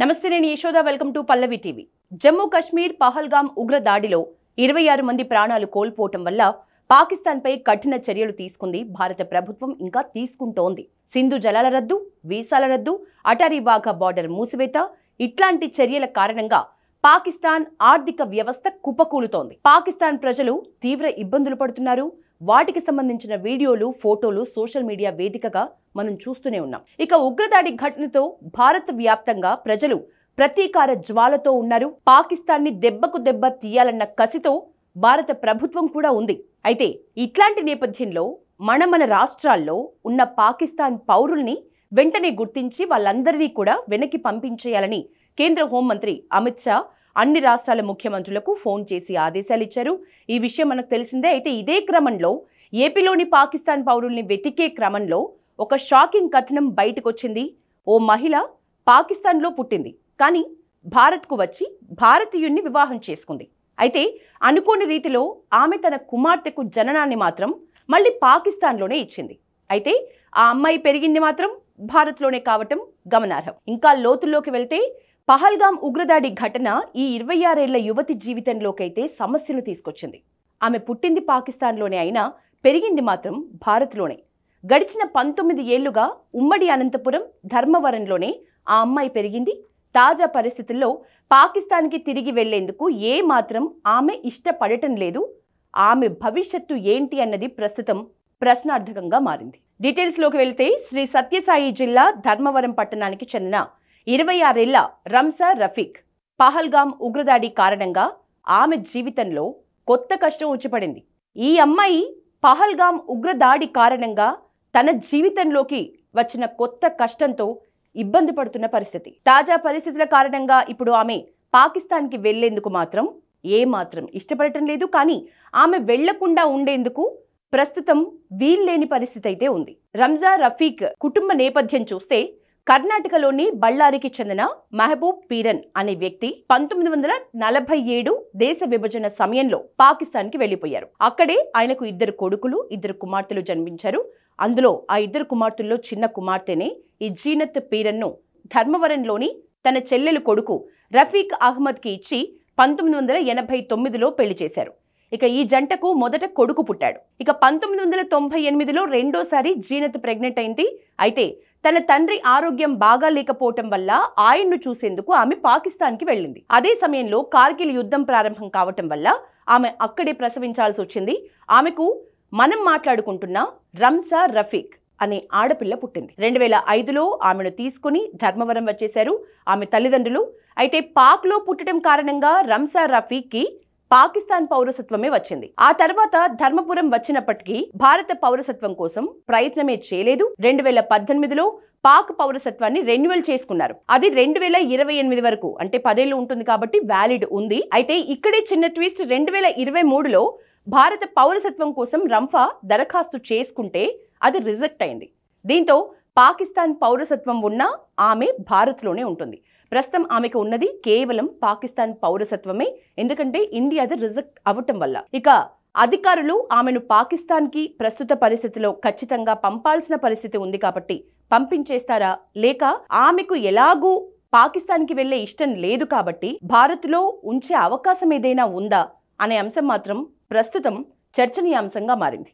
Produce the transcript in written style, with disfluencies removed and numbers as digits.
నమస్తే, నేను Yashoda. Welcome to Pallavi TV. Jammu Kashmir Pahalgam ఉగ్ర దాడిలో 26 మంది ప్రాణాలు కోల్పోవటం వల్ల పాకిస్తాన్పై కఠిన చర్యలు తీసుకుంది భారత ప్రభుత్వం, ఇంకా తీసుకుంటోంది. సింధు జలాల రద్దు, వీసాల రద్దు, అటారీ వాఘా బార్డర్ మూసివేత, ఇట్లాంటి చర్యల కారణంగా పాకిస్తాన్ ఆర్థిక వ్యవస్థ కుప్పకూలుతోంది. పాకిస్తాన్ ప్రజలు తీవ్ర ఇబ్బందులు పడుతున్నారు. వాటికి సంబంధించిన వీడియోలు, ఫోటోలు సోషల్ మీడియా వేదికగా మనం చూస్తూనే ఉన్నాం. ఇక ఉగ్రదాడి ఘటనతో భారత వ్యాప్తంగా ప్రజలు ప్రతీకార జ్వాలతో ఉన్నారు. పాకిస్తాన్ని దెబ్బకు దెబ్బ తీయాలన్న కసితో భారత ప్రభుత్వం కూడా ఉంది. అయితే ఇట్లాంటి నేపథ్యంలో మన రాష్ట్రాల్లో ఉన్న పాకిస్తాన్ పౌరుల్ని వెంటనే గుర్తించి వాళ్ళందరినీ కూడా వెనక్కి పంపించేయాలని కేంద్ర హోంమంత్రి అమిత్ షా అన్ని రాష్ట్రాల ముఖ్యమంత్రులకు ఫోన్ చేసి ఆదేశాలు ఇచ్చారు. ఈ విషయం మనకు తెలిసిందే. అయితే ఇదే క్రమంలో ఏపీలోని పాకిస్తాన్ పౌరుల్ని వెతికే క్రమంలో ఒక షాకింగ్ కథనం బయటకు వచ్చింది. ఓ మహిళ పాకిస్తాన్లో పుట్టింది, కానీ భారత్కు వచ్చి భారతీయుణ్ణి వివాహం చేసుకుంది. అయితే అనుకోని రీతిలో ఆమె తన కుమార్తెకు జననాన్ని మాత్రం మళ్ళీ పాకిస్తాన్లోనే ఇచ్చింది. అయితే ఆ అమ్మాయి పెరిగింది మాత్రం భారత్లోనే కావటం గమనార్హం. ఇంకా లోతుల్లోకి వెళ్తే పహల్గామ్ ఉగ్రదాడి ఘటన ఈ 26 ఏళ్ల యువతి జీవితంలోకైతే సమస్యలు తీసుకొచ్చింది. ఆమె పుట్టింది పాకిస్తాన్లోనే అయినా పెరిగింది మాత్రం భారత్లోనే. గడిచిన 19 ఏళ్లుగా ఉమ్మడి అనంతపురం, ధర్మవరంలోనే ఆ అమ్మాయి పెరిగింది. తాజా పరిస్థితుల్లో పాకిస్తాన్కి తిరిగి వెళ్లేందుకు ఏ మాత్రం ఆమె ఇష్టపడటం లేదు. ఆమె భవిష్యత్తు ఏంటి అన్నది ప్రస్తుతం ప్రశ్నార్థకంగా మారింది. డీటెయిల్స్లోకి వెళ్తే శ్రీ సత్యసాయి జిల్లా ధర్మవరం పట్టణానికి చెందిన 26 ఏళ్ల రంజా రఫీక్ పహల్గామ్ ఉగ్రదాడి కారణంగా ఆమె జీవితంలో కొత్త కష్టం వచ్చిపడింది. ఈ అమ్మాయి పహల్గామ్ ఉగ్రదాడి కారణంగా తన జీవితంలోకి వచ్చిన కొత్త కష్టంతో ఇబ్బంది పడుతున్న పరిస్థితి. తాజా పరిస్థితుల కారణంగా ఇప్పుడు ఆమె పాకిస్తాన్కి వెళ్లేందుకు మాత్రం ఏమాత్రం ఇష్టపడటం లేదు. కానీ ఆమె వెళ్లకుండా ఉండేందుకు ప్రస్తుతం వీల్లేని పరిస్థితి అయితే ఉంది. రంజా రఫీక్ కుటుంబ నేపథ్యం చూస్తే కర్ణాటకలోని బళ్ళారికి చెందిన మహబూబ్ పీరన్ అనే వ్యక్తి 1947 దేశ విభజన సమయంలో పాకిస్తాన్కి వెళ్లిపోయారు. అక్కడే ఆయనకు 2 కొడుకులు, 2 కుమార్తెలు జన్మించారు. అందులో ఆ 2 కుమార్తెల్లో చిన్న కుమార్తెనే ఈ జీనత్ పీరన్ను ధర్మవరంలోని తన చెల్లెలు కొడుకు రఫీక్ అహ్మద్కి ఇచ్చి 1989లో పెళ్లి చేశారు. ఇక ఈ జంటకు మొదట కొడుకు పుట్టాడు. ఇక 1998లో రెండోసారి జీనత్ ప్రెగ్నెంట్ అయింది. అయితే తన తండ్రి ఆరోగ్యం బాగా లేకపోవటం వల్ల ఆయన్ను చూసేందుకు ఆమె పాకిస్తాన్కి వెళ్ళింది. అదే సమయంలో కార్గిల్ యుద్ధం ప్రారంభం కావటం వల్ల ఆమె అక్కడే ప్రసవించాల్సి వచ్చింది. ఆమెకు మనం మాట్లాడుకుంటున్న రంజా రఫీక్ అనే ఆడపిల్ల పుట్టింది. 2005లో ఆమెను తీసుకుని ధర్మవరం వచ్చేశారు ఆమె తల్లిదండ్రులు. అయితే పాక్లో పుట్టడం కారణంగా రంజా రఫీక్కి పాకిస్తాన్ పౌరసత్వమే వచ్చింది. ఆ తర్వాత ధర్మపురం వచ్చినప్పటికీ భారత పౌరసత్వం కోసం ప్రయత్నమే చేయలేదు. 2018లో పాక్ పౌరసత్వాన్ని రెన్యువల్ చేసుకున్నారు. అది 2028 వరకు, అంటే 10 ఏళ్లు ఉంటుంది కాబట్టి వ్యాలిడ్ ఉంది. అయితే ఇక్కడే చిన్న ట్విస్ట్. 2023లో భారత పౌరసత్వం కోసం రంఫా దరఖాస్తు చేసుకుంటే అది రిజెక్ట్ అయింది. దీంతో పాకిస్తాన్ పౌరసత్వం ఉన్న ఆమె భారత్లోనే ఉంటుంది. ప్రస్తుతం ఆమెకు ఉన్నది కేవలం పాకిస్తాన్ పౌరసత్వమే, ఎందుకంటే ఇండియాది రిజెక్ట్ అవ్వటం వల్ల. ఇక అధికారులు ఆమెను పాకిస్తాన్కి ప్రస్తుత పరిస్థితిలో ఖచ్చితంగా పంపాల్సిన పరిస్థితి ఉంది కాబట్టి పంపించేస్తారా, లేక ఆమెకు ఎలాగూ పాకిస్తాన్కి వెళ్లే ఇష్టం లేదు కాబట్టి భారత్లో ఉంచే అవకాశం ఏదైనా ఉందా అనే అంశం మాత్రం ప్రస్తుతం చర్చనీయాంశంగా మారింది.